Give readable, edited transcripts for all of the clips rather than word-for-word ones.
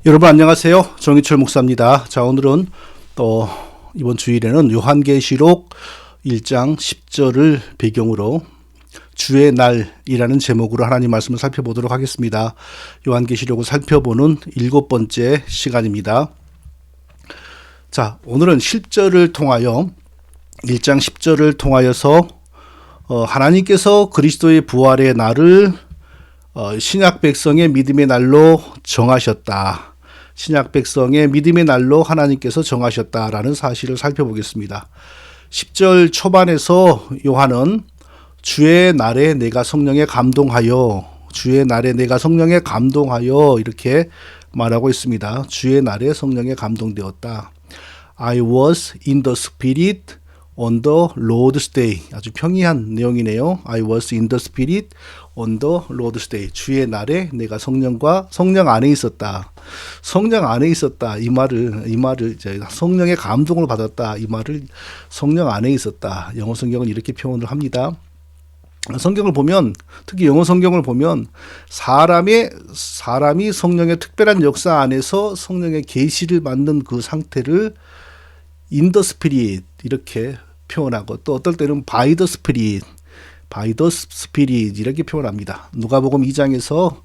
여러분 안녕하세요. 정희철 목사입니다. 자, 오늘은 또 이번 주일에는 요한계시록 1장 10절을 배경으로 주의 날이라는 제목으로 하나님 말씀을 살펴보도록 하겠습니다. 요한계시록을 살펴보는 7번째 시간입니다. 자, 오늘은 10절을 통하여 1장 10절을 통하여서 하나님께서 그리스도의 부활의 날을 신약 백성의 믿음의 날로 정하셨다. 신약 백성의 믿음의 날로 하나님께서 정하셨다라는 사실을 살펴보겠습니다. 10절 초반에서 요한은 주의 날에 내가 성령에 감동하여, 주의 날에 내가 성령에 감동하여 이렇게 말하고 있습니다. 주의 날에 성령에 감동되었다. I was in the spirit on the Lord's day. 아주 평이한 내용이네요. I was in the spirit on the Lord's day. 주의 날에 내가 성령 안에 있었다. 성령 안에 있었다. 이 말을 이제 성령의 감동을 받았다. 이 말을 성령 안에 있었다. 영어 성경은 이렇게 표현을 합니다. 성경을 보면, 특히 영어 성경을 보면 사람이 성령의 특별한 역사 안에서 성령의 계시를 받는 그 상태를 in the spirit 이렇게 표현하고, 또 어떨 때는 by the spirit 이렇게 표현합니다. 누가복음 2장에서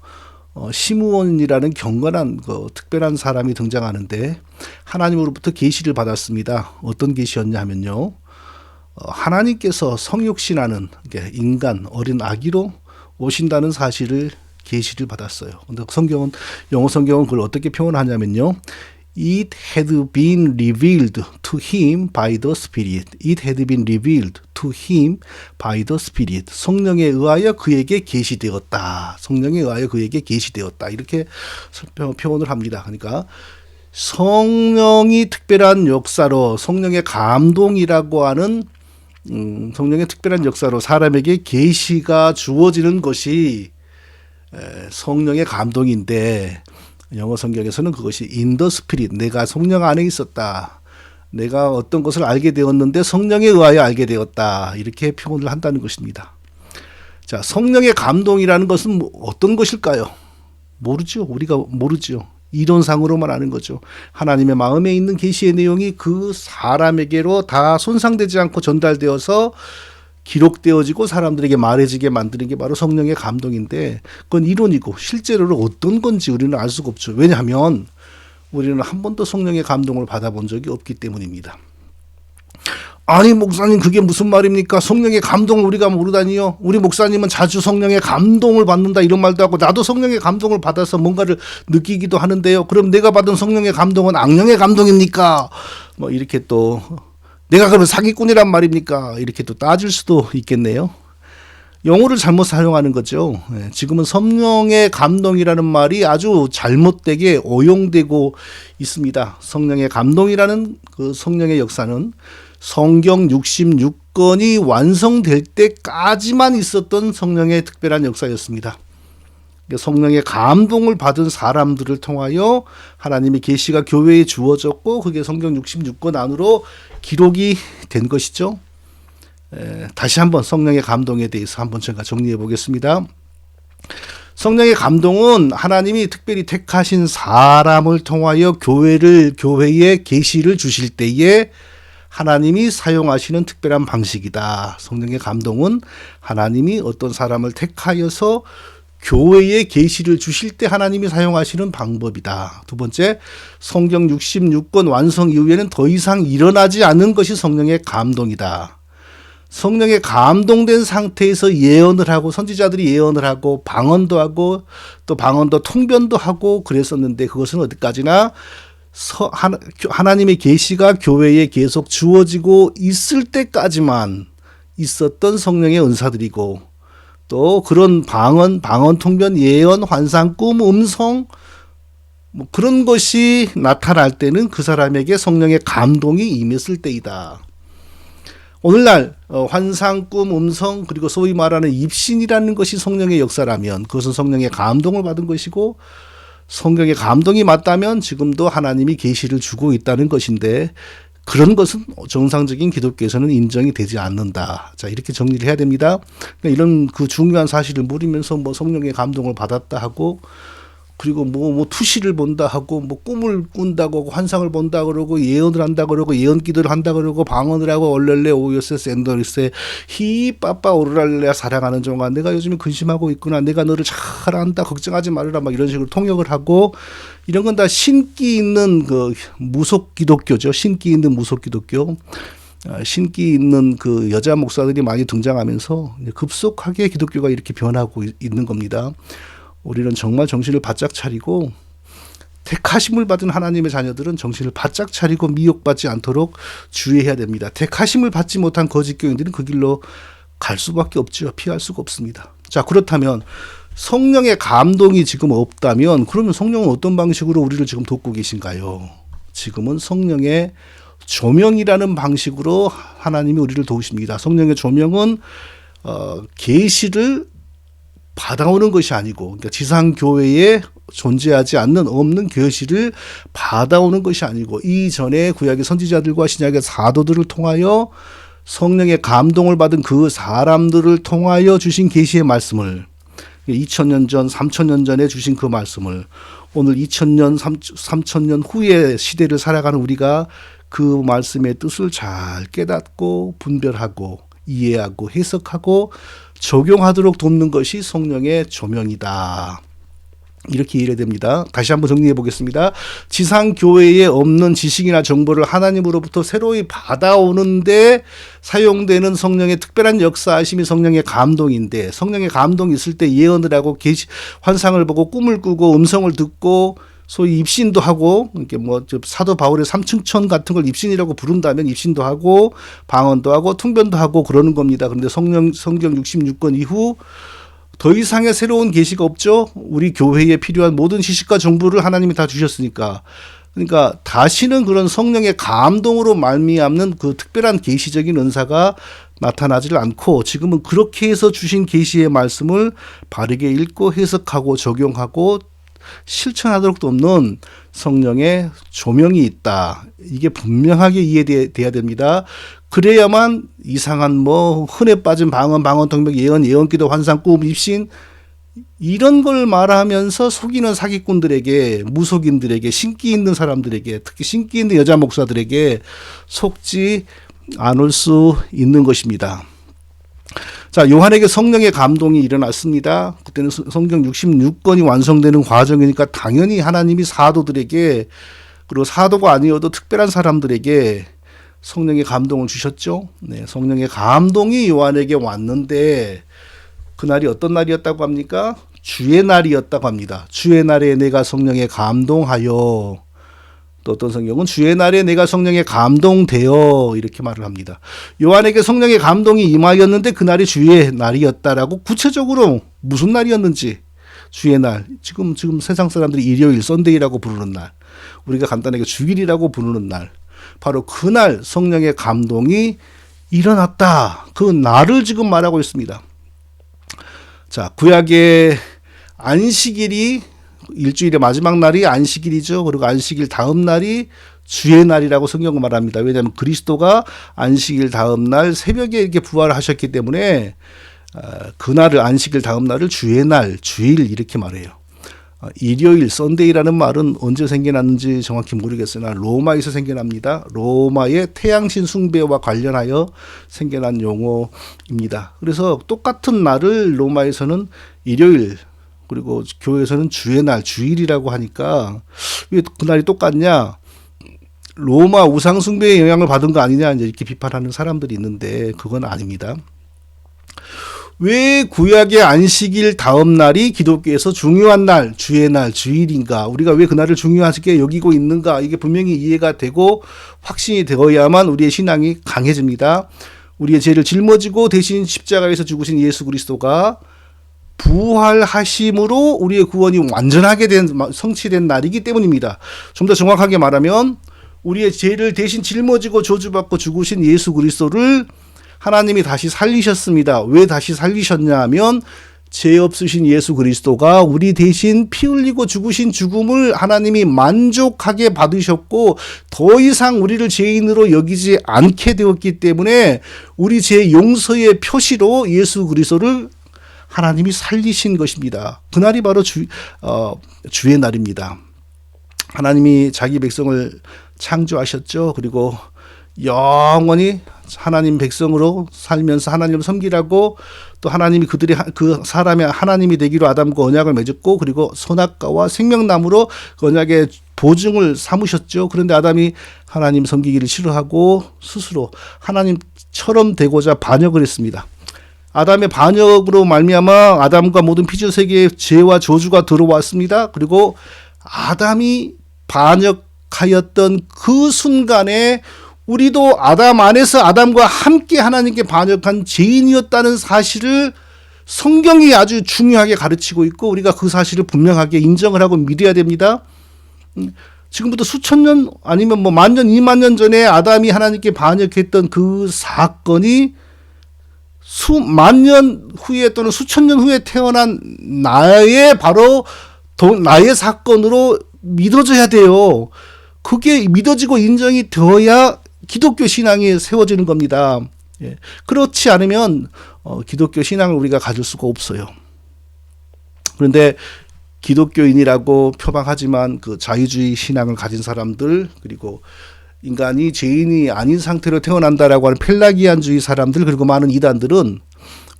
시므온이라는 경건한 특별한 사람이 등장하는데 하나님으로부터 계시를 받았습니다. 어떤 계시였냐 하면요, 하나님께서 성육신하는 인간, 어린 아기로 오신다는 사실을 계시를 받았어요. 근데 영어 성경은 그걸 어떻게 표현하냐면요, It had been revealed to him by the Spirit. It had been revealed to him by the Spirit. 성령에 의하여 그에게 계시되었다. 성령에 의하여 그에게 계시되었다. 이렇게 표현을 합니다. 그러니까 성령이 특별한 역사로, 성령의 감동이라고 하는 성령의 특별한 역사로 사람에게 계시가 주어지는 것이 성령의 감동인데, 영어 성경에서는 그것이 in the spirit, 내가 성령 안에 있었다. 내가 어떤 것을 알게 되었는데 성령에 의하여 알게 되었다. 이렇게 표현을 한다는 것입니다. 자, 성령의 감동이라는 것은 어떤 것일까요? 모르죠. 우리가 모르죠. 이론상으로만 아는 거죠. 하나님의 마음에 있는 계시의 내용이 그 사람에게로 다 손상되지 않고 전달되어서 기록되어지고 사람들에게 말해지게 만드는 게 바로 성령의 감동인데, 그건 이론이고 실제로는 어떤 건지 우리는 알 수가 없죠. 왜냐하면 우리는 한 번도 성령의 감동을 받아본 적이 없기 때문입니다. 아니 목사님, 그게 무슨 말입니까? 성령의 감동을 우리가 모르다니요? 우리 목사님은 자주 성령의 감동을 받는다 이런 말도 하고, 나도 성령의 감동을 받아서 뭔가를 느끼기도 하는데요. 그럼 내가 받은 성령의 감동은 악령의 감동입니까? 뭐 이렇게 또 내가 그러면 사기꾼이란 말입니까? 이렇게 또 따질 수도 있겠네요. 용어를 잘못 사용하는 거죠. 지금은 성령의 감동이라는 말이 아주 잘못되게 오용되고 있습니다. 성령의 감동이라는 그 성령의 역사는 성경 66권이 완성될 때까지만 있었던 성령의 특별한 역사였습니다. 성령의 감동을 받은 사람들을 통하여 하나님의 계시가 교회에 주어졌고, 그게 성경 66권 안으로 기록이 된 것이죠. 다시 한번 성령의 감동에 대해서 한번 제가 정리해 보겠습니다. 성령의 감동은 하나님이 특별히 택하신 사람을 통하여 교회에 계시를 주실 때에 하나님이 사용하시는 특별한 방식이다. 성령의 감동은 하나님이 어떤 사람을 택하여서 교회에 계시를 주실 때 하나님이 사용하시는 방법이다. 두 번째, 성경 66권 완성 이후에는 더 이상 일어나지 않는 것이 성령의 감동이다. 성령의 감동된 상태에서 예언을 하고, 선지자들이 예언을 하고 방언도 하고 또 방언도 통변도 하고 그랬었는데, 그것은 어디까지나 하나님의 계시가 교회에 계속 주어지고 있을 때까지만 있었던 성령의 은사들이고, 또 그런 방언, 통변, 예언, 환상, 꿈, 음성, 뭐 그런 것이 나타날 때는 그 사람에게 성령의 감동이 임했을 때이다. 오늘날 환상, 꿈, 음성, 그리고 소위 말하는 입신이라는 것이 성령의 역사라면 그것은 성령의 감동을 받은 것이고, 성령의 감동이 맞다면 지금도 하나님이 계시를 주고 있다는 것인데, 그런 것은 정상적인 기독교에서는 인정이 되지 않는다. 자, 이렇게 정리를 해야 됩니다. 그러니까 이런 그 중요한 사실을 모르면서 뭐 성령의 감동을 받았다 하고 그리고 뭐 투시를 본다 하고 뭐 꿈을 꾼다고 하고 환상을 본다 그러고 예언을 한다 그러고 예언기도를 한다 그러고 방언을 하고 얼렐레 오요세스 엔더리세 히빠빠 오르랄레야 사랑하는 종아 내가 요즘에 근심하고 있구나 내가 너를 잘 안다 걱정하지 말아라 막 이런 식으로 통역을 하고 이런 건 다 신기 있는 그 무속 기독교죠. 신기 있는 무속 기독교. 신기 있는 그 여자 목사들이 많이 등장하면서 급속하게 기독교가 이렇게 변하고 있는 겁니다. 우리는 정말 정신을 바짝 차리고 택하심을 받은 하나님의 자녀들은 정신을 바짝 차리고 미혹받지 않도록 주의해야 됩니다. 택하심을 받지 못한 거짓 교인들은 그 길로 갈 수밖에 없죠. 피할 수가 없습니다. 자, 그렇다면 성령의 감동이 지금 없다면 그러면 성령은 어떤 방식으로 우리를 지금 돕고 계신가요? 지금은 성령의 조명이라는 방식으로 하나님이 우리를 도우십니다. 성령의 조명은 계시를 받아오는 것이 아니고 그러니까 지상 교회에 존재하지 않는 없는 계시를 받아오는 것이 아니고 이전에 구약의 선지자들과 신약의 사도들을 통하여 성령의 감동을 받은 그 사람들을 통하여 주신 계시의 말씀을 2000년 전, 3000년 전에 주신 그 말씀을 오늘 2000년, 3000년 후의 시대를 살아가는 우리가 그 말씀의 뜻을 잘 깨닫고 분별하고 이해하고 해석하고 적용하도록 돕는 것이 성령의 조명이다. 이렇게 이해해야 됩니다. 다시 한번 정리해 보겠습니다. 지상 교회에 없는 지식이나 정보를 하나님으로부터 새로이 받아오는데 사용되는 성령의 특별한 역사하심이 성령의 감동인데 성령의 감동이 있을 때 예언을 하고 환상을 보고 꿈을 꾸고 음성을 듣고 소위 입신도 하고 이렇게 뭐 사도 바울의 삼층천 같은 걸 입신이라고 부른다면 입신도 하고 방언도 하고 통변도 하고 그러는 겁니다. 그런데 성경 66권 이후 더 이상의 새로운 계시가 없죠. 우리 교회에 필요한 모든 지식과 정보를 하나님이 다 주셨으니까. 그러니까 다시는 그런 성령의 감동으로 말미암는 그 특별한 계시적인 은사가 나타나지를 않고 지금은 그렇게 해서 주신 계시의 말씀을 바르게 읽고 해석하고 적용하고 실천하도록 돕는 성령의 조명이 있다. 이게 분명하게 이해돼야 됩니다. 그래야만 이상한 뭐 흔해 빠진 방언, 통역, 예언, 예언기도, 환상, 꿈, 입신 이런 걸 말하면서 속이는 사기꾼들에게, 무속인들에게, 신기 있는 사람들에게, 특히 신기 있는 여자 목사들에게 속지 않을 수 있는 것입니다. 자, 요한에게 성령의 감동이 일어났습니다. 그때는 성경 66권이 완성되는 과정이니까 당연히 하나님이 사도들에게 그리고 사도가 아니어도 특별한 사람들에게 성령의 감동을 주셨죠. 네, 성령의 감동이 요한에게 왔는데 그날이 어떤 날이었다고 합니까? 주의 날이었다고 합니다. 주의 날에 내가 성령에 감동하여 또 어떤 성경은 주의 날에 내가 성령에 감동되어 이렇게 말을 합니다. 요한에게 성령의 감동이 임하였는데 그날이 주의 날이었다라고 구체적으로 무슨 날이었는지 주의 날 지금 세상 사람들이 일요일 썬데이라고 부르는 날 우리가 간단하게 주일이라고 부르는 날 바로 그날 성령의 감동이 일어났다. 그 날을 지금 말하고 있습니다. 자, 구약의 안식일이 일주일의 마지막 날이 안식일이죠. 그리고 안식일 다음 날이 주의 날이라고 성경은 말합니다. 왜냐하면 그리스도가 안식일 다음 날 새벽에 이렇게 부활을 하셨기 때문에 그날을 안식일 다음 날을 주의 날, 주일 이렇게 말해요. 일요일, 썬데이라는 말은 언제 생겨났는지 정확히 모르겠으나 로마에서 생겨납니다. 로마의 태양신 숭배와 관련하여 생겨난 용어입니다. 그래서 똑같은 날을 로마에서는 일요일 그리고 교회에서는 주의 날, 주일이라고 하니까 왜 그날이 똑같냐? 로마 우상 숭배의 영향을 받은 거 아니냐 이렇게 비판하는 사람들이 있는데 그건 아닙니다. 왜 구약의 안식일 다음 날이 기독교에서 중요한 날, 주의 날, 주일인가? 우리가 왜 그날을 중요하게 여기고 있는가? 이게 분명히 이해가 되고 확신이 되어야만 우리의 신앙이 강해집니다. 우리의 죄를 짊어지고 대신 십자가에서 죽으신 예수 그리스도가 부활하심으로 우리의 구원이 완전하게 성취된 날이기 때문입니다. 좀 더 정확하게 말하면 우리의 죄를 대신 짊어지고 저주받고 죽으신 예수 그리스도를 하나님이 다시 살리셨습니다. 왜 다시 살리셨냐 하면 죄 없으신 예수 그리스도가 우리 대신 피 흘리고 죽으신 죽음을 하나님이 만족하게 받으셨고 더 이상 우리를 죄인으로 여기지 않게 되었기 때문에 우리 죄 용서의 표시로 예수 그리스도를 하나님이 살리신 것입니다. 그날이 바로 주의 날입니다. 하나님이 자기 백성을 창조하셨죠. 그리고 영원히 하나님 백성으로 살면서 하나님을 섬기라고 또 하나님이 그 사람의 하나님이 되기로 아담과 언약을 맺었고 그리고 선악과와 생명나무로 그 언약의 보증을 삼으셨죠. 그런데 아담이 하나님 섬기기를 싫어하고 스스로 하나님처럼 되고자 반역을 했습니다. 아담의 반역으로 말미암아 아담과 모든 피조 세계에 죄와 저주가 들어왔습니다. 그리고 아담이 반역하였던 그 순간에 우리도 아담 안에서 아담과 함께 하나님께 반역한 죄인이었다는 사실을 성경이 아주 중요하게 가르치고 있고 우리가 그 사실을 분명하게 인정을 하고 믿어야 됩니다. 지금부터 수천 년 아니면 뭐 만년, 2만 년 전에 아담이 하나님께 반역했던 그 사건이 수만 년 후에 또는 수천 년 후에 태어난 나의 사건으로 믿어져야 돼요. 그게 믿어지고 인정이 되어야 기독교 신앙이 세워지는 겁니다. 예. 그렇지 않으면 기독교 신앙을 우리가 가질 수가 없어요. 그런데 기독교인이라고 표방하지만 그 자유주의 신앙을 가진 사람들 그리고 인간이 죄인이 아닌 상태로 태어난다라고 하는 펠라기안주의 사람들 그리고 많은 이단들은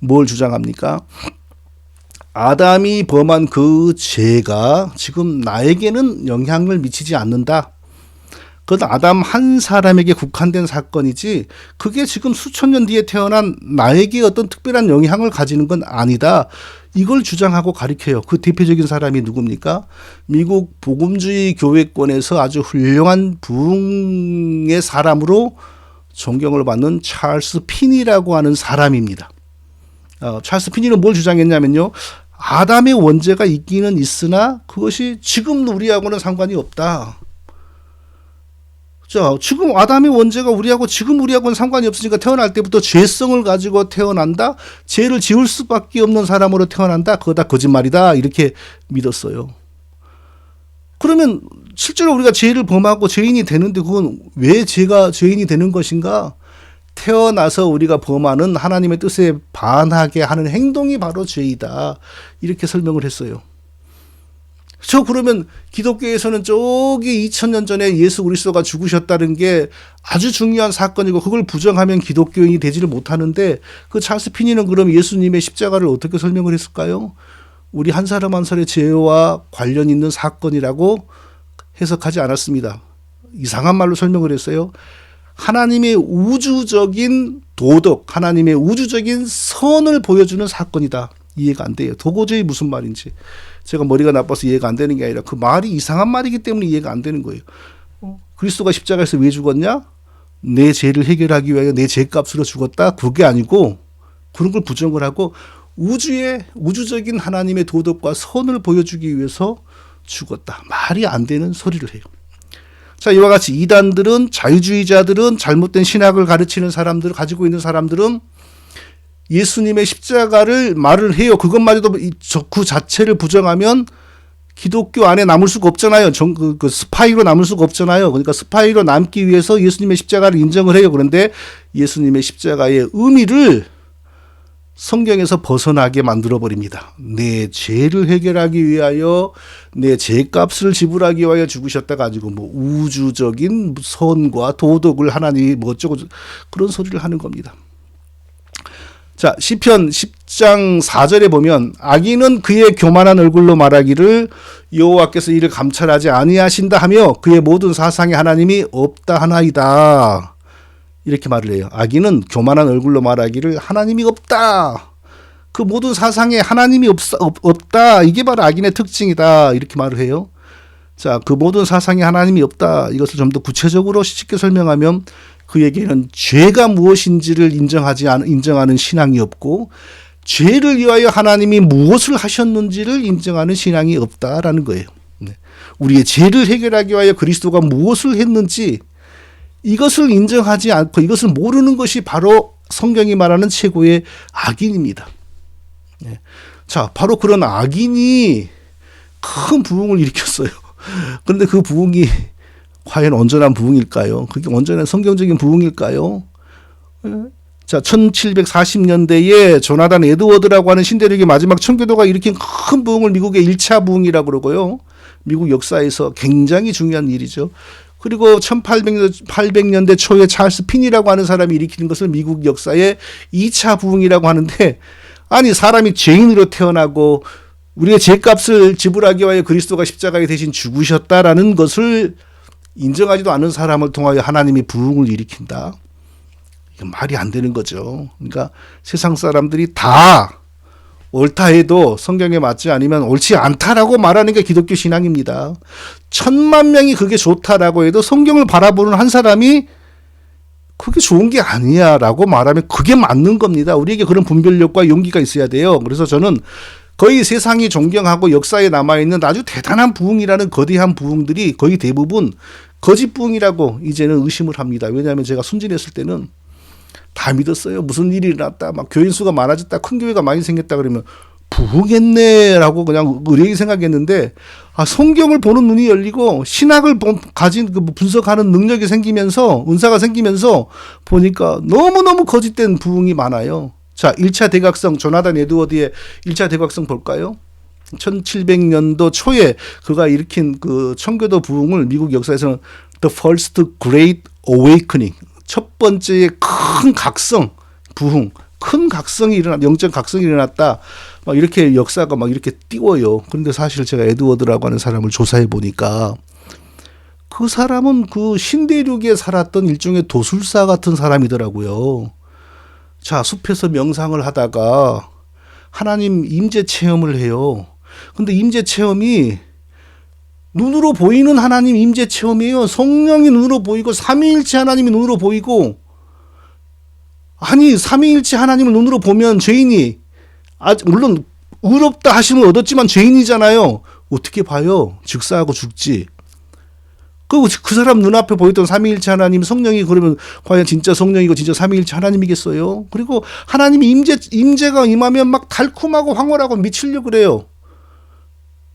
뭘 주장합니까? 아담이 범한 그 죄가 지금 나에게는 영향을 미치지 않는다. 그건 아담 한 사람에게 국한된 사건이지 그게 지금 수천 년 뒤에 태어난 나에게 어떤 특별한 영향을 가지는 건 아니다. 이걸 주장하고 가리켜요. 그 대표적인 사람이 누굽니까? 미국 복음주의 교회권에서 아주 훌륭한 부흥의 사람으로 존경을 받는 찰스 피니라고 하는 사람입니다. 찰스 피니는 뭘 주장했냐면요. 아담의 원죄가 있기는 있으나 그것이 지금 우리하고는 상관이 없다. 자, 지금 아담의 원죄가 지금 우리하고는 상관이 없으니까 태어날 때부터 죄성을 가지고 태어난다? 죄를 지을 수밖에 없는 사람으로 태어난다? 그거 다 거짓말이다. 이렇게 믿었어요. 그러면 실제로 우리가 죄를 범하고 죄인이 되는데 그건 왜 죄가 죄인이 되는 것인가? 태어나서 우리가 범하는 하나님의 뜻에 반하게 하는 행동이 바로 죄이다. 이렇게 설명을 했어요. 그러면 기독교에서는 저기 2000년 전에 예수 그리스도가 죽으셨다는 게 아주 중요한 사건이고 그걸 부정하면 기독교인이 되지를 못하는데 그 찰스 피니는 그럼 예수님의 십자가를 어떻게 설명을 했을까요? 우리 한 사람 한 사람의 죄와 관련 있는 사건이라고 해석하지 않았습니다. 이상한 말로 설명을 했어요. 하나님의 우주적인 도덕, 하나님의 우주적인 선을 보여주는 사건이다. 이해가 안 돼요. 도저히 무슨 말인지. 제가 머리가 나빠서 이해가 안 되는 게 아니라 그 말이 이상한 말이기 때문에 이해가 안 되는 거예요. 그리스도가 십자가에서 왜 죽었냐? 내 죄를 해결하기 위하여 내 죄값으로 죽었다? 그게 아니고 그런 걸 부정을 하고 우주적인 하나님의 도덕과 선을 보여주기 위해서 죽었다. 말이 안 되는 소리를 해요. 자, 이와 같이 이단들은 자유주의자들은 잘못된 신학을 가르치는 사람들 가지고 있는 사람들은 예수님의 십자가를 말을 해요. 그것마저도 그 자체를 부정하면 기독교 안에 남을 수가 없잖아요. 그 스파이로 남을 수가 없잖아요. 그러니까 스파이로 남기 위해서 예수님의 십자가를 인정을 해요. 그런데 예수님의 십자가의 의미를 성경에서 벗어나게 만들어버립니다. 내 죄를 해결하기 위하여 내 죄값을 지불하기 위하여 죽으셨다가 가지고 뭐 우주적인 선과 도덕을 하나님이 뭐 어쩌고 그런 소리를 하는 겁니다. 자, 시편 10장 4절에 보면 악인은 그의 교만한 얼굴로 말하기를 여호와께서 이를 감찰하지 아니하신다 하며 그의 모든 사상에 하나님이 없다 하나이다. 이렇게 말을 해요. 악인은 교만한 얼굴로 말하기를 하나님이 없다. 그 모든 사상에 하나님이 없다. 이게 바로 악인의 특징이다. 이렇게 말을 해요. 자, 그 모든 사상에 하나님이 없다. 이것을 좀 더 구체적으로 쉽게 설명하면 그에게는 죄가 무엇인지를 인정하는 신앙이 없고 죄를 위하여 하나님이 무엇을 하셨는지를 인정하는 신앙이 없다라는 거예요. 우리의 죄를 해결하기 위하여 그리스도가 무엇을 했는지 이것을 인정하지 않고 이것을 모르는 것이 바로 성경이 말하는 최고의 악인입니다. 자, 바로 그런 악인이 큰 부흥을 일으켰어요. 그런데 그 부흥이 과연 온전한 부흥일까요? 그게 온전한 성경적인 부흥일까요? 자, 1740년대에 조나단 에드워드라고 하는 신대륙의 마지막 청교도가 일으킨 큰 부흥을 미국의 1차 부흥이라고 그러고요. 미국 역사에서 굉장히 중요한 일이죠. 그리고 1800년대 초에 찰스 핀이라고 하는 사람이 일으키는 것을 미국 역사의 2차 부흥이라고 하는데, 아니 사람이 죄인으로 태어나고 우리의 죄값을 지불하기 위하여 그리스도가 십자가에 대신 죽으셨다라는 것을 인정하지도 않은 사람을 통하여 하나님이 부흥을 일으킨다. 이게 말이 안 되는 거죠. 그러니까 세상 사람들이 다 옳다 해도 성경에 맞지 않으면 옳지 않다라고 말하는 게 기독교 신앙입니다. 1000만 명이 그게 좋다라고 해도 성경을 바라보는 한 사람이 그게 좋은 게 아니야 라고 말하면 그게 맞는 겁니다. 우리에게 그런 분별력과 용기가 있어야 돼요. 그래서 저는 거의 세상이 존경하고 역사에 남아있는 아주 대단한 부흥이라는 거대한 부흥들이 거의 대부분 거짓 부흥이라고 이제는 의심을 합니다. 왜냐하면 제가 순진했을 때는 다 믿었어요. 무슨 일이 일어났다, 막 교인 수가 많아졌다, 큰 교회가 많이 생겼다 그러면 부흥했네라고 그냥 의뢰하게 생각했는데, 성경을 보는 눈이 열리고 신학을 가진 분석하는 능력이 생기면서, 은사가 생기면서 보니까 너무너무 거짓된 부흥이 많아요. 자, 1차 대각성, 조나단 에드워드의 1차 대각성 볼까요? 1700년도 초에 그가 일으킨 그 청교도 부흥을 미국 역사에서는 The First Great Awakening, 첫 번째의 큰 각성, 부흥, 큰 각성이 일어났다, 영적 각성이 일어났다. 막 이렇게 역사가 막 이렇게 띄워요. 그런데 사실 제가 에드워드라고 하는 사람을 조사해 보니까 그 사람은 그 신대륙에 살았던 일종의 도술사 같은 사람이더라고요. 자, 숲에서 명상을 하다가 하나님 임재 체험을 해요. 근데 임재 체험이 눈으로 보이는 하나님 임재 체험이에요. 성령이 눈으로 보이고 삼위일체 하나님이 눈으로 보이고, 아니 삼위일체 하나님을 눈으로 보면 죄인이, 물론 의롭다 하심을 얻었지만 죄인이잖아요. 어떻게 봐요? 즉사하고 죽지. 그 사람 눈앞에 보였던 삼위일체 하나님 성령이 그러면 과연 진짜 성령이고 진짜 삼위일체 하나님이겠어요? 그리고 하나님이 임재가 임하면 막 달콤하고 황홀하고 미치려고 그래요.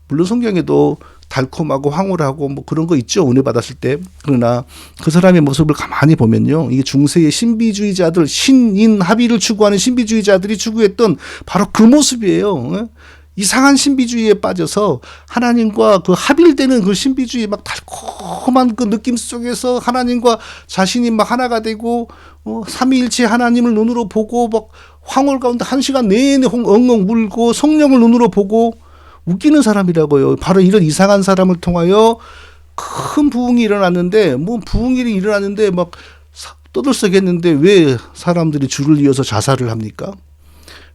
물론 성경에도 달콤하고 황홀하고 뭐 그런 거 있죠, 은혜 받았을 때. 그러나 그 사람의 모습을 가만히 보면요, 이게 중세의 신비주의자들, 신인 합의를 추구하는 신비주의자들이 추구했던 바로 그 모습이에요. 이상한 신비주의에 빠져서 하나님과 그 합일되는 그 신비주의, 막 달콤한 그 느낌 속에서 하나님과 자신이 막 하나가 되고, 삼위일체 하나님을 눈으로 보고 막 황홀 가운데 1시간 내내 엉엉 울고 성령을 눈으로 보고, 웃기는 사람이라고요. 바로 이런 이상한 사람을 통하여 큰 부흥이 일어났는데, 뭐 부흥이 일어났는데 막 떠들썩했는데 왜 사람들이 줄을 이어서 자살을 합니까?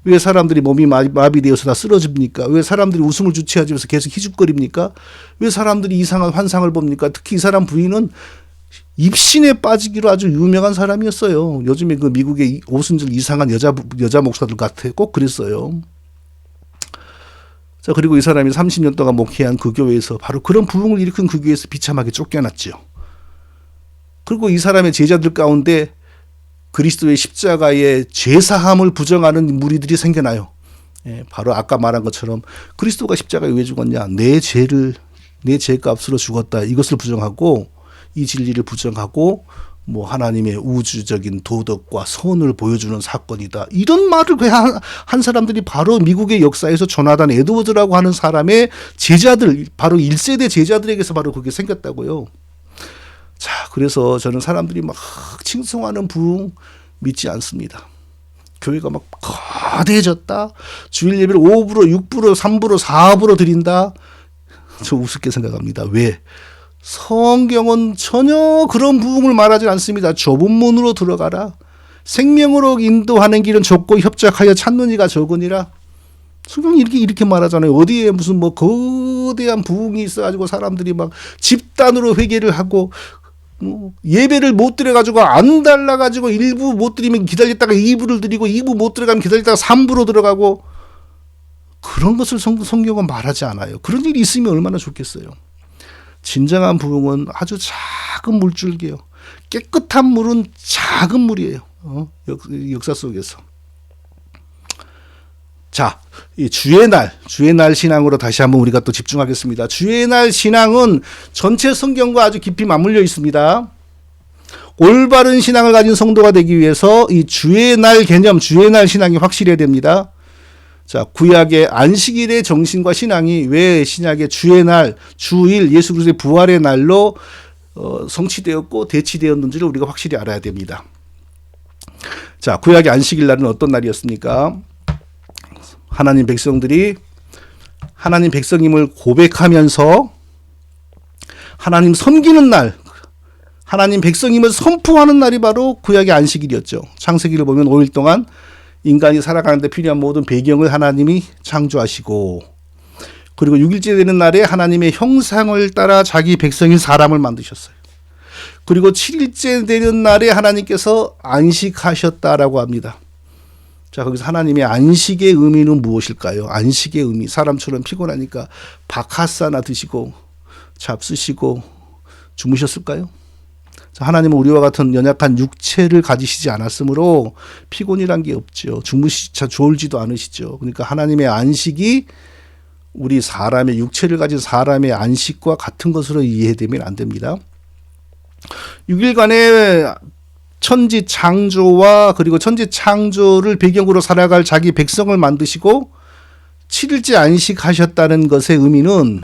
왜 사람들이 몸이 마비되어서 다 쓰러집니까? 왜 사람들이 웃음을 주체하지 면서 계속 희죽거립니까? 왜 사람들이 이상한 환상을 봅니까? 특히 이 사람 부인은 입신에 빠지기로 아주 유명한 사람이었어요. 요즘에 그 미국의 오순절 이상한 여자 목사들 같아 꼭 그랬어요. 자, 그리고 이 사람이 30년 동안 목회한 그 교회에서 바로 그런 부흥을 일으킨 그 교회에서 비참하게 쫓겨났죠. 그리고 이 사람의 제자들 가운데 그리스도의 십자가의 죄사함을 부정하는 무리들이 생겨나요. 바로 아까 말한 것처럼 그리스도가 십자가에 왜 죽었냐? 내 죄값으로 죽었다. 이것을 부정하고, 이 진리를 부정하고, 뭐 하나님의 우주적인 도덕과 선을 보여주는 사건이다. 이런 말을 한 사람들이 바로 미국의 역사에서 조나단 에드워드라고 하는 사람의 제자들, 바로 1세대 제자들에게서 바로 그게 생겼다고요. 자, 그래서 저는 사람들이 막 칭송하는 부흥 믿지 않습니다. 교회가 막 거대해졌다. 주일 예배를 5%, 6%, 3%, 4% 드린다. 저 우습게 생각합니다. 왜? 성경은 전혀 그런 부흥을 말하지 않습니다. 좁은 문으로 들어가라. 생명으로 인도하는 길은 좁고 협착하여 찾는 이가 적으니라. 성경이 이렇게 말하잖아요. 어디에 무슨 뭐 거대한 부흥이 있어가지고 사람들이 막 집단으로 회개를 하고, 예배를 못 드려가지고 안 달라가지고 1부 못 드리면 기다렸다가 2부를 드리고 2부 못 들어가면 기다렸다가 3부로 들어가고, 그런 것을 성경은 말하지 않아요. 그런 일이 있으면 얼마나 좋겠어요. 진정한 부흥은 아주 작은 물줄기예요. 깨끗한 물은 작은 물이에요. 역사 속에서. 자, 이 주의 날 신앙으로 다시 한번 우리가 또 집중하겠습니다. 주의 날 신앙은 전체 성경과 아주 깊이 맞물려 있습니다. 올바른 신앙을 가진 성도가 되기 위해서 이 주의 날 개념, 주의 날 신앙이 확실해야 됩니다. 자, 구약의 안식일의 정신과 신앙이 왜 신약의 주의 날, 주일, 예수 그리스도의 부활의 날로 성취되었고 대치되었는지를 우리가 확실히 알아야 됩니다. 자, 구약의 안식일 날은 어떤 날이었습니까? 하나님 백성들이 하나님 백성임을 고백하면서 하나님 섬기는 날, 하나님 백성임을 선포하는 날이 바로 구약의 안식일이었죠. 창세기를 보면 5일 동안 인간이 살아가는데 필요한 모든 배경을 하나님이 창조하시고, 그리고 6일째 되는 날에 하나님의 형상을 따라 자기 백성인 사람을 만드셨어요. 그리고 7일째 되는 날에 하나님께서 안식하셨다라고 합니다. 자, 거기서 하나님의 안식의 의미는 무엇일까요? 안식의 의미, 사람처럼 피곤하니까 박하사나 드시고 잡수시고 주무셨을까요? 자, 하나님은 우리와 같은 연약한 육체를 가지시지 않았으므로 피곤이란 게 없죠. 졸지도 않으시죠. 그러니까 하나님의 안식이 우리 사람의 육체를 가진 사람의 안식과 같은 것으로 이해되면 안 됩니다. 6일간의 천지 창조와 그리고 천지 창조를 배경으로 살아갈 자기 백성을 만드시고 7일째 안식하셨다는 것의 의미는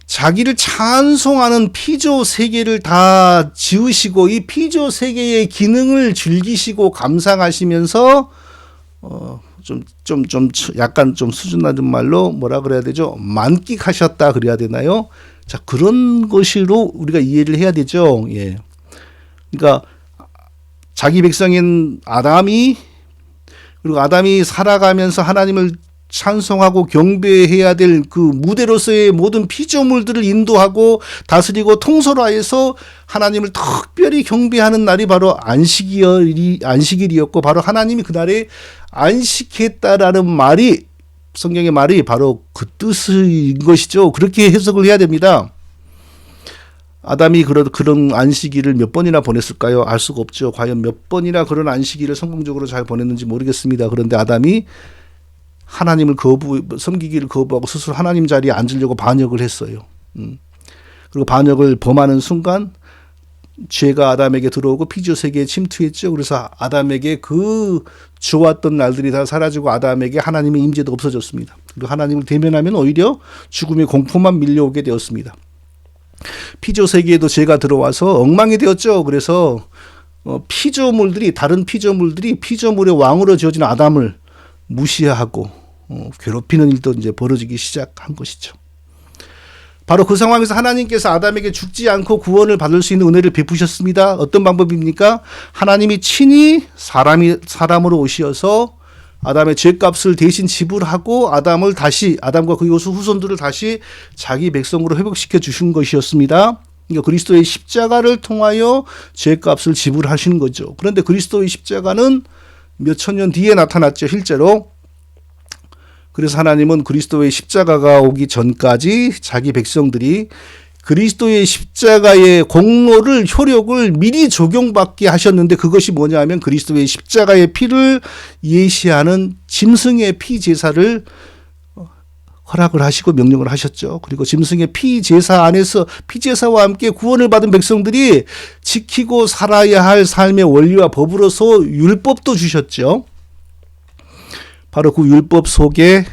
자기를 찬송하는 피조 세계를 다 지으시고 이 피조 세계의 기능을 즐기시고 감상하시면서 약간 좀 수준 낮은 말로 뭐라 그래야 되죠? 만끽하셨다 그래야 되나요? 자, 그런 것으로 우리가 이해를 해야 되죠. 예. 그러니까 자기 백성인 아담이, 그리고 아담이 살아가면서 하나님을 찬송하고 경배해야 될 그 무대로서의 모든 피조물들을 인도하고 다스리고 통솔하여서 하나님을 특별히 경배하는 날이 바로 안식일이었고, 바로 하나님이 그날에 안식했다라는 말이, 성경의 말이 바로 그 뜻인 것이죠. 그렇게 해석을 해야 됩니다. 아담이 그런 안식일을 몇 번이나 보냈을까요? 알 수가 없죠. 과연 몇 번이나 그런 안식일을 성공적으로 잘 보냈는지 모르겠습니다. 그런데 아담이 하나님을 섬기기를 거부하고 스스로 하나님 자리에 앉으려고 반역을 했어요. 그리고 반역을 범하는 순간 죄가 아담에게 들어오고 피조 세계에 침투했죠. 그래서 아담에게 그 좋았던 날들이 다 사라지고 아담에게 하나님의 임재도 없어졌습니다. 그리고 하나님을 대면하면 오히려 죽음의 공포만 밀려오게 되었습니다. 피조 세계에도 죄가 들어와서 엉망이 되었죠. 그래서 다른 피조물들이 피조물의 왕으로 지어진 아담을 무시하고 괴롭히는 일도 이제 벌어지기 시작한 것이죠. 바로 그 상황에서 하나님께서 아담에게 죽지 않고 구원을 받을 수 있는 은혜를 베푸셨습니다. 어떤 방법입니까? 하나님이 친히 사람으로 오셔서 아담의 죄값을 대신 지불하고 아담과 그 후손들을 다시 자기 백성으로 회복시켜 주신 것이었습니다. 그러니까 그리스도의 십자가를 통하여 죄값을 지불하신 거죠. 그런데 그리스도의 십자가는 몇 천 년 뒤에 나타났죠, 실제로. 그래서 하나님은 그리스도의 십자가가 오기 전까지 자기 백성들이 그리스도의 십자가의 공로를, 효력을 미리 적용받게 하셨는데, 그것이 뭐냐 하면 그리스도의 십자가의 피를 예시하는 짐승의 피 제사를 허락을 하시고 명령을 하셨죠. 그리고 짐승의 피 제사 안에서 피 제사와 함께 구원을 받은 백성들이 지키고 살아야 할 삶의 원리와 법으로서 율법도 주셨죠. 바로 그 율법 속에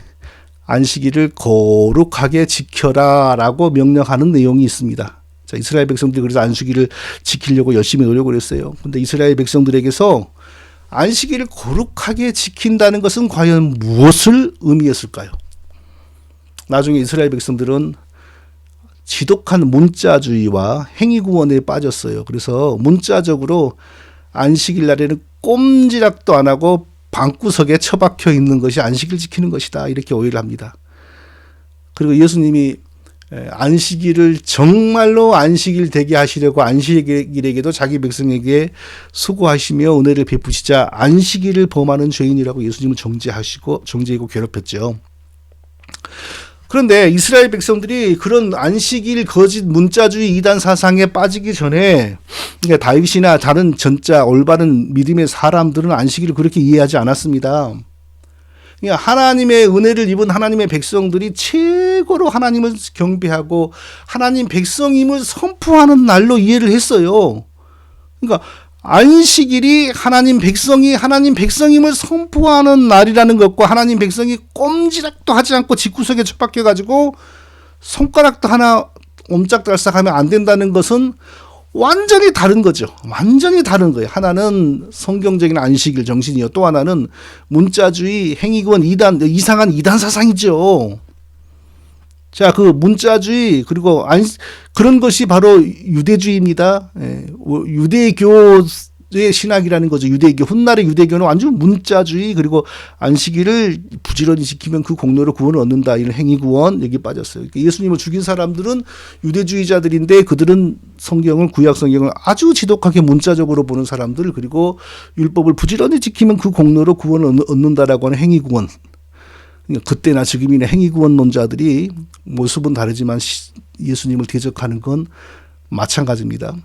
안식일을 거룩하게 지켜라 라고 명령하는 내용이 있습니다. 자, 이스라엘 백성들이 그래서 안식일을 지키려고 열심히 노력을 했어요. 그런데 이스라엘 백성들에게서 안식일을 거룩하게 지킨다는 것은 과연 무엇을 의미했을까요? 나중에 이스라엘 백성들은 지독한 문자주의와 행위구원에 빠졌어요. 그래서 문자적으로 안식일 날에는 꼼지락도 안 하고 방구석에 처박혀 있는 것이 안식일 지키는 것이다, 이렇게 오해를 합니다. 그리고 예수님이 안식일을 정말로 안식일 되게 하시려고 안식일에게도 자기 백성에게 수고하시며 은혜를 베푸시자 안식일을 범하는 죄인이라고 예수님은 정죄하고 괴롭혔죠. 그런데 이스라엘 백성들이 그런 안식일 거짓 문자주의 이단 사상에 빠지기 전에, 그러니까 다윗이나 다른 전자 올바른 믿음의 사람들은 안식일을 그렇게 이해하지 않았습니다. 그러니까 하나님의 은혜를 입은 하나님의 백성들이 최고로 하나님을 경배하고 하나님 백성임을 선포하는 날로 이해를 했어요. 그러니까 안식일이 하나님 백성임을 선포하는 날이라는 것과 하나님 백성이 꼼지락도 하지 않고 집구석에 처박혀 가지고 손가락도 하나 옴짝달싹하면 안 된다는 것은 완전히 다른 거죠. 완전히 다른 거예요. 하나는 성경적인 안식일 정신이요. 또 하나는 문자주의, 행위권 이상한 이단 사상이죠. 자, 그 문자주의 그리고 그런 것이 바로 유대주의입니다. 유대교의 신학이라는 거죠. 유대교 훗날의 유대교는 완전 문자주의 그리고 안식일을 부지런히 지키면 그 공로로 구원을 얻는다. 이런 행위구원 여기 빠졌어요. 그러니까 예수님을 죽인 사람들은 유대주의자들인데 그들은 구약 성경을 아주 지독하게 문자적으로 보는 사람들 그리고 율법을 부지런히 지키면 그 공로로 구원을 얻는다라고 하는 행위구원. 그때나 지금이나 행위구원론자들이 모습은 다르지만 예수님을 대적하는 건 마찬가지입니다.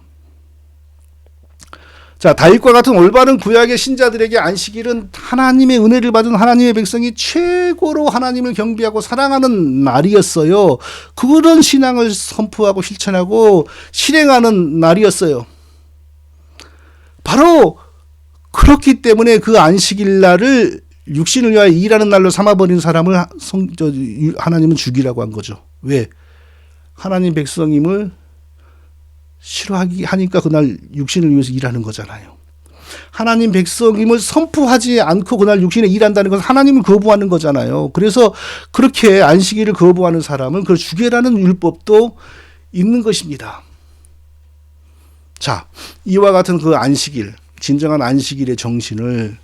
자, 다윗과 같은 올바른 구약의 신자들에게 안식일은 하나님의 은혜를 받은 하나님의 백성이 최고로 하나님을 경배하고 사랑하는 날이었어요. 그런 신앙을 선포하고 실천하고 실행하는 날이었어요. 바로 그렇기 때문에 그 안식일 날을 육신을 위하여 일하는 날로 삼아버린 사람을 하나님은 죽이라고 한 거죠. 왜? 하나님 백성임을 싫어하니까 그날 육신을 위해서 일하는 거잖아요. 하나님 백성임을 선포하지 않고 그날 육신에 일한다는 건 하나님을 거부하는 거잖아요. 그래서 그렇게 안식일을 거부하는 사람은 그걸 죽여라는 율법도 있는 것입니다. 자, 이와 같은 그 안식일, 진정한 안식일의 정신을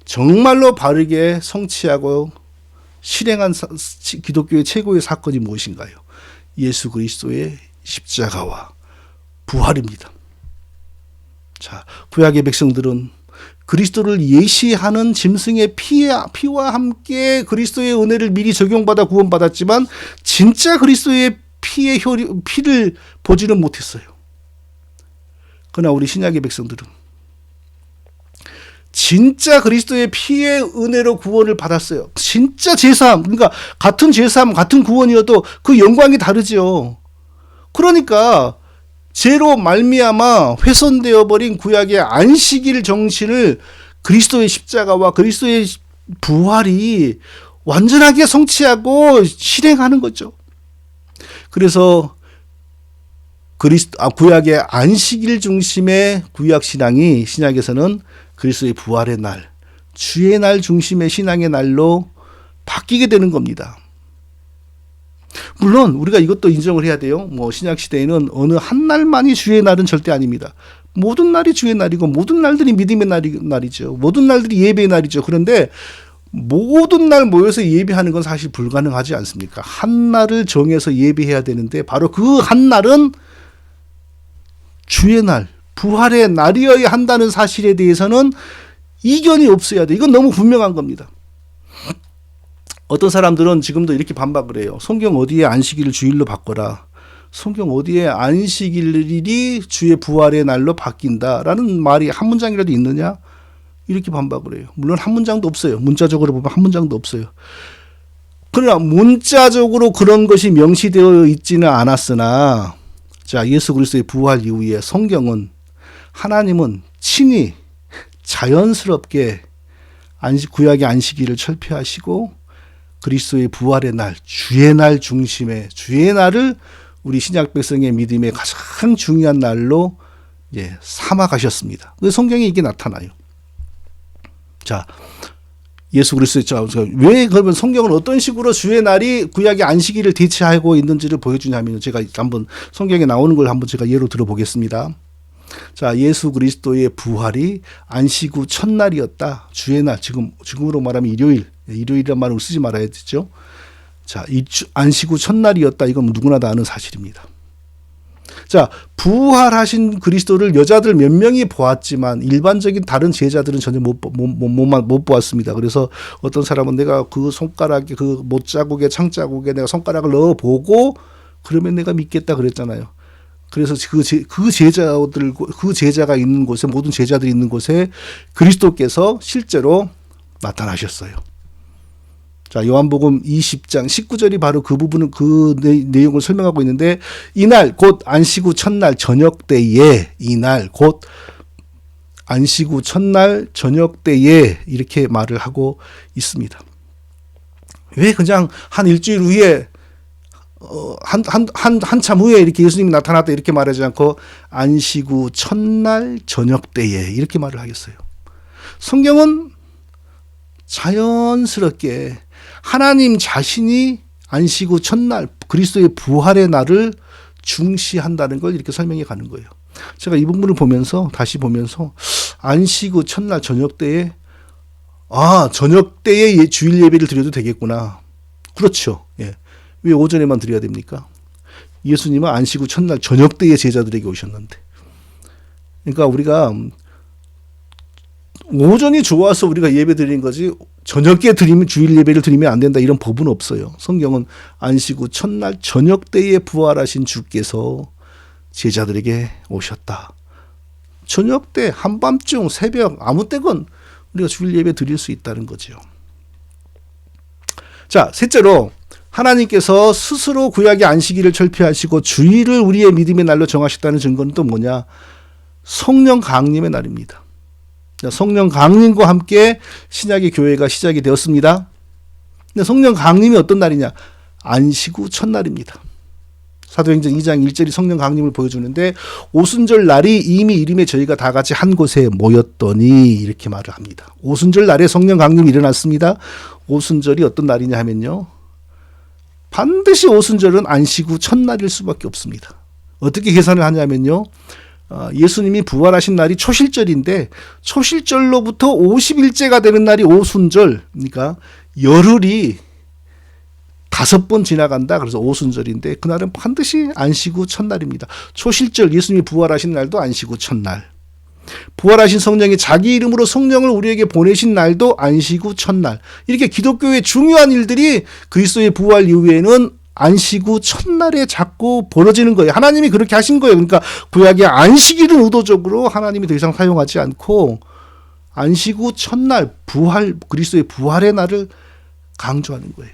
정말로 바르게 성취하고 실행한 기독교의 최고의 사건이 무엇인가요? 예수 그리스도의 십자가와 부활입니다. 자, 구약의 백성들은 그리스도를 예시하는 짐승의 피와 함께 그리스도의 은혜를 미리 적용받아 구원받았지만 진짜 그리스도의 피를 보지는 못했어요. 그러나 우리 신약의 백성들은 진짜 그리스도의 피의 은혜로 구원을 받았어요. 진짜 제사함, 그러니까 같은 제사함, 같은 구원이어도 그 영광이 다르죠. 그러니까 죄로 말미암아 훼손되어 버린 구약의 안식일 정신을 그리스도의 십자가와 그리스도의 부활이 완전하게 성취하고 실행하는 거죠. 그래서 구약의 안식일 중심의 구약 신앙이 신약에서는 그리스도의 부활의 날, 주의 날 중심의 신앙의 날로 바뀌게 되는 겁니다. 물론 우리가 이것도 인정을 해야 돼요. 신약 시대에는 어느 한 날만이 주의 날은 절대 아닙니다. 모든 날이 주의 날이고 모든 날들이 믿음의 날이죠. 모든 날들이 예배의 날이죠. 그런데 모든 날 모여서 예배하는 건 사실 불가능하지 않습니까? 한 날을 정해서 예배해야 되는데 바로 그 한 날은 주의 날, 부활의 날이어야 한다는 사실에 대해서는 이견이 없어야 돼. 이건 너무 분명한 겁니다. 어떤 사람들은 지금도 이렇게 반박을 해요. 성경 어디에 안식일을 주일로 바꿔라. 성경 어디에 안식일이 주의 부활의 날로 바뀐다라는 말이 한 문장이라도 있느냐? 이렇게 반박을 해요. 물론 한 문장도 없어요. 문자적으로 보면 한 문장도 없어요. 그러나 문자적으로 그런 것이 명시되어 있지는 않았으나 자, 예수 그리스도의 부활 이후에 성경은 하나님은 친히 자연스럽게 구약의 안식일을 철폐하시고 그리스도의 부활의 날, 주의 날 중심의 주의 날을 우리 신약 백성의 믿음의 가장 중요한 날로 삼아 가셨습니다. 그래서 성경에 이게 나타나요. 자, 예수 그리스도 왜 그러면 성경은 어떤 식으로 주의 날이 구약의 안식일을 대체하고 있는지를 보여주냐면 제가 한번 성경에 나오는 걸 한번 제가 예로 들어보겠습니다. 자, 예수 그리스도의 부활이 안식 후 첫날이었다. 주의 날, 지금으로 말하면 일요일이라는 말을 쓰지 말아야 되죠. 자, 안식 후 첫날이었다. 이건 누구나 다 아는 사실입니다. 자, 부활하신 그리스도를 여자들 몇 명이 보았지만 일반적인 다른 제자들은 전혀 못 보았습니다. 그래서 어떤 사람은 내가 그 손가락에 그 못자국에 창자국에 내가 손가락을 넣어보고 그러면 내가 믿겠다 그랬잖아요. 그래서 그 제자가 있는 곳에 모든 제자들이 있는 곳에 그리스도께서 실제로 나타나셨어요. 자, 요한복음 20장 19절이 바로 그 부분은 그 내용을 설명하고 있는데, 이날 곧 안식 후 첫날 저녁 때에, 이날 곧 안식 후 첫날 저녁 때에 이렇게 말을 하고 있습니다. 왜 그냥 한 일주일 후에 한참 후에 이렇게 예수님이 나타났다 이렇게 말하지 않고 안식 후 첫날 저녁 때에 이렇게 말을 하겠어요? 성경은 자연스럽게 하나님 자신이 안식 후 첫날 그리스도의 부활의 날을 중시한다는 걸 이렇게 설명해 가는 거예요. 제가 이 부분을 보면서 다시 보면서 안식 후 첫날 저녁 때에 저녁 때에 주일 예배를 드려도 되겠구나. 그렇죠. 예. 왜 오전에만 드려야 됩니까? 예수님은 안식 후 첫날 저녁 때에 제자들에게 오셨는데. 그러니까 우리가 오전이 좋아서 우리가 예배 드리는 거지 저녁에 드리면 주일 예배를 드리면 안 된다 이런 법은 없어요. 성경은 안식 후 첫날 저녁 때에 부활하신 주께서 제자들에게 오셨다. 저녁 때, 한밤중, 새벽 아무 때건 우리가 주일 예배 드릴 수 있다는 거죠. 자, 셋째로 하나님께서 스스로 구약의 안식일을 철폐하시고 주일을 우리의 믿음의 날로 정하셨다는 증거는 또 뭐냐? 성령 강림의 날입니다. 성령 강림과 함께 신약의 교회가 시작이 되었습니다. 근데 성령 강림이 어떤 날이냐? 안식 후 첫날입니다. 사도행전 2장 1절이 성령 강림을 보여주는데 오순절 날이 이미 이름에 저희가 다 같이 한 곳에 모였더니 이렇게 말을 합니다. 오순절 날에 성령 강림이 일어났습니다. 오순절이 어떤 날이냐 하면요. 반드시 오순절은 안식 후 첫날일 수밖에 없습니다. 어떻게 계산을 하냐면요. 예수님이 부활하신 날이 초실절인데 초실절로부터 50일째가 되는 날이 오순절. 그러니까 열흘이 5번 지나간다. 그래서 오순절인데 그날은 반드시 안식 후 첫날입니다. 초실절 예수님이 부활하신 날도 안식 후 첫날. 부활하신 성령이 자기 이름으로 성령을 우리에게 보내신 날도 안식 후 첫날. 이렇게 기독교의 중요한 일들이 그리스도의 부활 이후에는 안식 후 첫날에 자꾸 벌어지는 거예요. 하나님이 그렇게 하신 거예요. 그러니까 구약의 안식일은 의도적으로 하나님이 더 이상 사용하지 않고 안식 후 첫날 부활 그리스도의 부활의 날을 강조하는 거예요.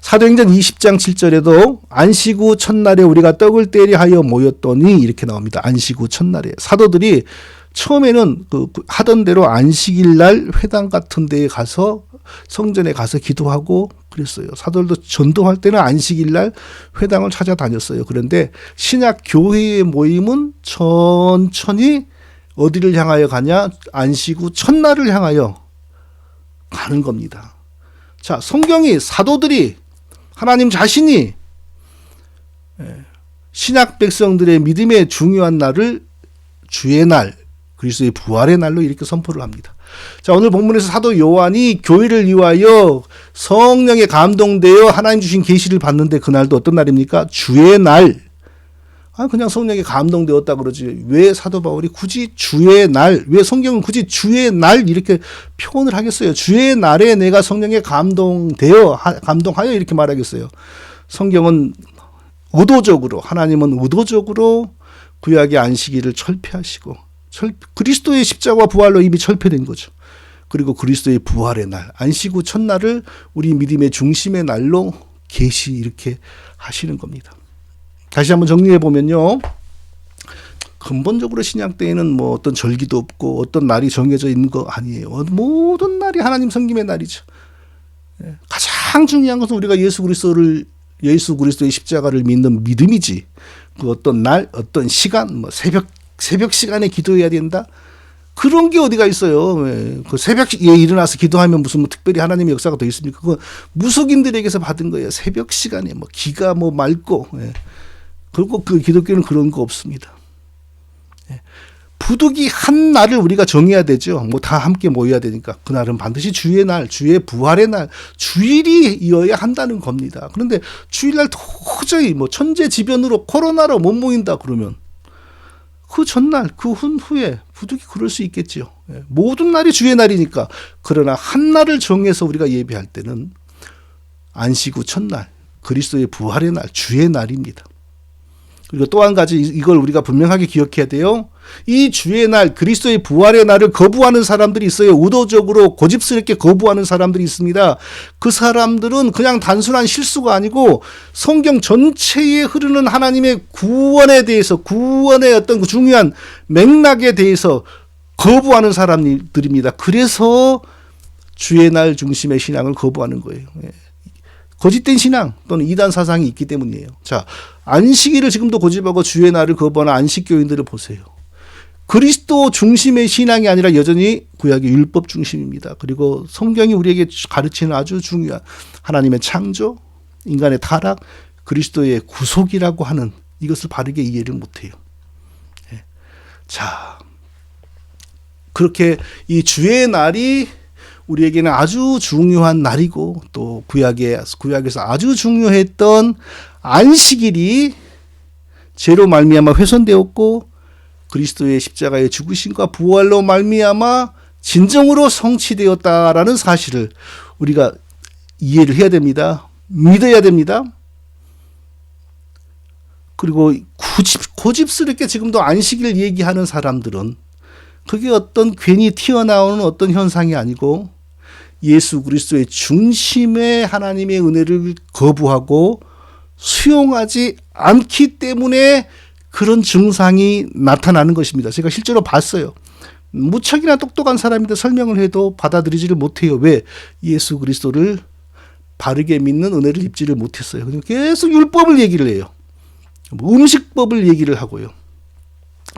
사도행전 20장 7절에도 안식 후 첫날에 우리가 떡을 떼려 하여 모였더니 이렇게 나옵니다. 안식 후 첫날에 사도들이 처음에는 하던 대로 안식일 날 회당 같은 데에 가서 성전에 가서 기도하고 그랬어요. 사도들도 전도할 때는 안식일 날 회당을 찾아다녔어요. 그런데 신약 교회의 모임은 천천히 어디를 향하여 가냐? 안식 후 첫날을 향하여 가는 겁니다. 자, 성경이 사도들이 하나님 자신이 신약 백성들의 믿음의 중요한 날을 주의 날, 그리스도의 부활의 날로 이렇게 선포를 합니다. 자, 오늘 본문에서 사도 요한이 교회를 위하여 성령에 감동되어 하나님 주신 계시를 받는데 그날도 어떤 날입니까? 주의 날. 그냥 성령에 감동되었다 그러지. 왜 사도 바울이 굳이 주의 날, 왜 성경은 굳이 주의 날 이렇게 표현을 하겠어요? 주의 날에 내가 성령에 감동하여 이렇게 말하겠어요. 성경은 의도적으로, 하나님은 의도적으로 구약의 안식일을 철폐하시고 그리스도의 십자가 부활로 이미 철폐된 거죠. 그리고 그리스도의 부활의 날, 안식 후 첫날을 우리 믿음의 중심의 날로 계시 이렇게 하시는 겁니다. 다시 한번 정리해 보면요. 근본적으로 신약 때에는 뭐 어떤 절기도 없고 어떤 날이 정해져 있는 거 아니에요. 모든 날이 하나님 섬김의 날이죠. 가장 중요한 것은 우리가 예수 그리스도의 십자가를 믿는 믿음이지. 그 어떤 날, 어떤 시간, 뭐 새벽 시간에 기도해야 된다. 그런 게 어디가 있어요. 그 새벽에 일어나서 기도하면 무슨 뭐 특별히 하나님의 역사가 더 있습니까? 그거 무속인들에게서 받은 거예요. 새벽 시간에 뭐 기가 뭐 맑고. 그리고 그 기독교는 그런 거 없습니다. 부득이 한 날을 우리가 정해야 되죠. 뭐 다 함께 모여야 되니까. 그날은 반드시 주의 날, 주의 부활의 날, 주일이어야 한다는 겁니다. 그런데 주일날 도저히 뭐 천재지변으로 코로나로 못 모인다 그러면 그 전날, 그 후에 부득이 그럴 수 있겠죠. 모든 날이 주의 날이니까. 그러나 한 날을 정해서 우리가 예배할 때는 안식 후 첫날, 그리스도의 부활의 날, 주의 날입니다. 그리고 또 한 가지 이걸 우리가 분명하게 기억해야 돼요. 이 주의 날, 그리스도의 부활의 날을 거부하는 사람들이 있어요. 의도적으로 고집스럽게 거부하는 사람들이 있습니다. 그 사람들은 그냥 단순한 실수가 아니고 성경 전체에 흐르는 하나님의 구원에 대해서, 구원의 어떤 그 중요한 맥락에 대해서 거부하는 사람들입니다. 그래서 주의 날 중심의 신앙을 거부하는 거예요. 거짓된 신앙 또는 이단 사상이 있기 때문이에요. 자, 안식일을 지금도 고집하고 주의 날을 거부하는 안식교인들을 보세요. 그리스도 중심의 신앙이 아니라 여전히 구약의 율법 중심입니다. 그리고 성경이 우리에게 가르치는 아주 중요한 하나님의 창조, 인간의 타락, 그리스도의 구속이라고 하는 이것을 바르게 이해를 못해요. 자, 그렇게 이 주의 날이 우리에게는 아주 중요한 날이고 또 구약에서 아주 중요했던 안식일이 죄로 말미암아 훼손되었고 그리스도의 십자가의 죽으심과 부활로 말미암아 진정으로 성취되었다라는 사실을 우리가 이해를 해야 됩니다. 믿어야 됩니다. 그리고 고집스럽게 지금도 안식일 얘기하는 사람들은 그게 어떤 괜히 튀어나오는 어떤 현상이 아니고 예수 그리스도의 중심의 하나님의 은혜를 거부하고 수용하지 않기 때문에 그런 증상이 나타나는 것입니다. 제가 실제로 봤어요. 무척이나 똑똑한 사람인데 설명을 해도 받아들이지를 못해요. 왜? 예수 그리스도를 바르게 믿는 은혜를 입지를 못했어요. 계속 율법을 얘기를 해요. 음식법을 얘기를 하고요.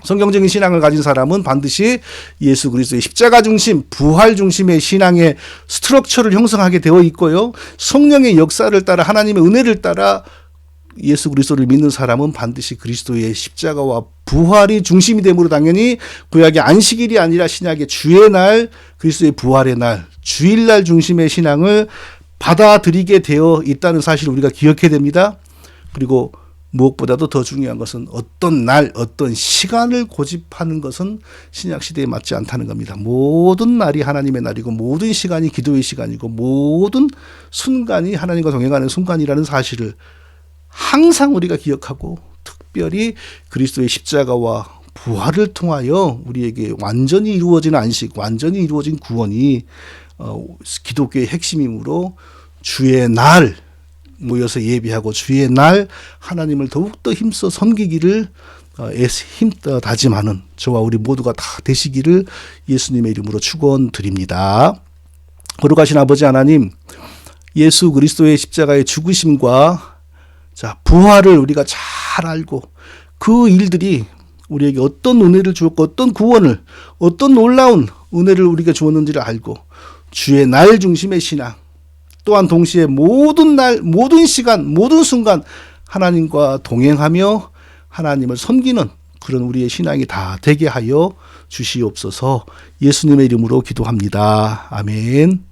성경적인 신앙을 가진 사람은 반드시 예수 그리스도의 십자가 중심, 부활 중심의 신앙의 스트럭처를 형성하게 되어 있고요. 성령의 역사를 따라 하나님의 은혜를 따라 예수 그리스도를 믿는 사람은 반드시 그리스도의 십자가와 부활이 중심이 되므로 당연히 구약의 안식일이 아니라 신약의 주의 날, 그리스도의 부활의 날, 주일날 중심의 신앙을 받아들이게 되어 있다는 사실을 우리가 기억해야 됩니다. 그리고 무엇보다도 더 중요한 것은 어떤 날, 어떤 시간을 고집하는 것은 신약시대에 맞지 않다는 겁니다. 모든 날이 하나님의 날이고 모든 시간이 기도의 시간이고 모든 순간이 하나님과 동행하는 순간이라는 사실을 항상 우리가 기억하고 특별히 그리스도의 십자가와 부활을 통하여 우리에게 완전히 이루어진 안식, 완전히 이루어진 구원이 기독교의 핵심이므로 주의 날 모여서 예배하고 주의 날 하나님을 더욱더 힘써 섬기기를 다짐하는 저와 우리 모두가 다 되시기를 예수님의 이름으로 축원드립니다. 거룩하신 아버지 하나님, 예수 그리스도의 십자가의 죽으심과 부활을 우리가 잘 알고 그 일들이 우리에게 어떤 은혜를 주었고 어떤 구원을, 어떤 놀라운 은혜를 우리가 주었는지를 알고 주의 날 중심의 신앙, 또한 동시에 모든 날, 모든 시간, 모든 순간 하나님과 동행하며 하나님을 섬기는 그런 우리의 신앙이 다 되게 하여 주시옵소서. 예수님의 이름으로 기도합니다. 아멘.